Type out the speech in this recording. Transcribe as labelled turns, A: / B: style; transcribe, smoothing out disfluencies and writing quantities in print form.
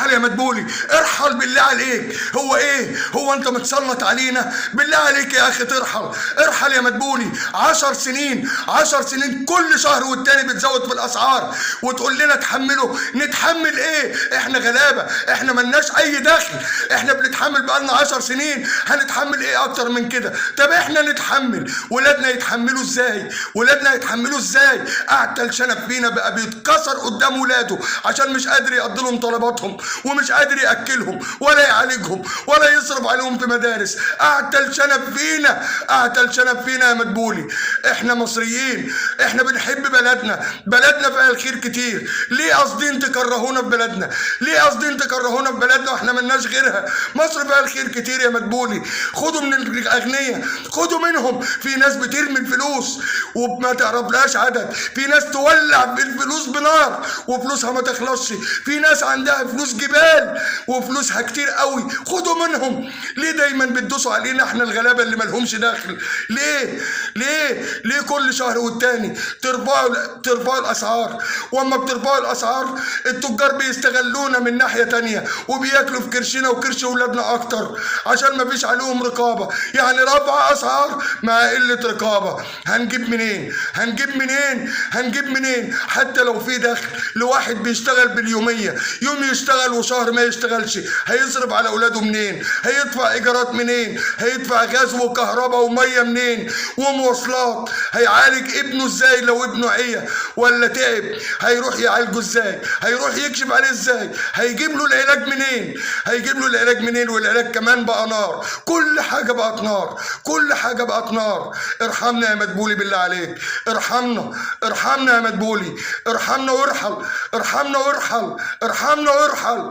A: ارحل يا مدبولي، ارحل بالله عليك. هو ايه؟ هو انت متسلط علينا؟ بالله عليك يا اخي ترحل. ارحل يا مدبولي. 10 سنين 10 سنين كل شهر والتاني بتزود في الاسعار وتقول لنا تحملوا. نتحمل ايه؟ احنا غلابه، احنا ملناش اي دخل، احنا بنتحمل بقالنا 10 سنين، هنتحمل ايه اكتر من كده؟ طب احنا نتحمل، ولادنا يتحملوا ازاي؟ ولادنا يتحملوا ازاي؟ اعتل شنب فينا بقى بيتكسر قدام ولاده عشان مش قادر يقضي لهم طلباتهم، ومش قادر ياكلهم ولا يعالجهم ولا يصرف عليهم في مدارس. اعتل شنب فينا، اعتل شنب فينا يا مدبولي. احنا مصريين، احنا بنحب بلدنا، بلدنا فيها الخير كتير. ليه قاصدين تكرهونا في بلدنا؟ ليه قاصدين تكرهونا في بلدنا واحنا ملناش غيرها؟ مصر فيها الخير كتير يا مدبولي. خدوا من الاغنياء، خدوا منهم. في ناس بترمي الفلوس وما تعرفلهاش عدد، في ناس تولع في الفلوس بنار وفلوسها ما تخلصش، في ناس عندها فلوس جبال وفلوسها كتير قوي. خدوا منهم. ليه دايما بتدوسوا علينا احنا الغلابه اللي مالهمش دخل؟ ليه كل شهر والتاني ترفعوا الاسعار؟ واما بترفعوا الاسعار التجار بيستغلونا من ناحيه تانيه وبياكلوا في كرشنا وكرش ولادنا اكتر عشان ما فيش عليهم رقابه. يعني رفع اسعار مع قله رقابه. هنجيب منين؟ هنجيب منين؟ حتى لو في دخل لواحد بيشتغل باليوميه، يوم يشتغل وشهر ما يشتغلش، هيصرف على اولاده منين؟ هيدفع ايجارات منين؟ هيدفع غاز وكهرباء وميه منين ومواصلات؟ هيعالج ابنه ازاي لو ابنه عيا ولا تعب؟ هيروح يعالجه ازاي؟ هيروح يكشف عليه ازاي؟ هيجيب له العلاج منين؟ هيجيب له العلاج منين؟ والعلاج كمان بقى نار، كل حاجه بقت نار، كل حاجه بقت نار. ارحمنا يا مدبولي بالله عليك، ارحمنا يا مدبولي، ارحمنا وارحل، ارحمنا وارحل، ارحمنا وارحل.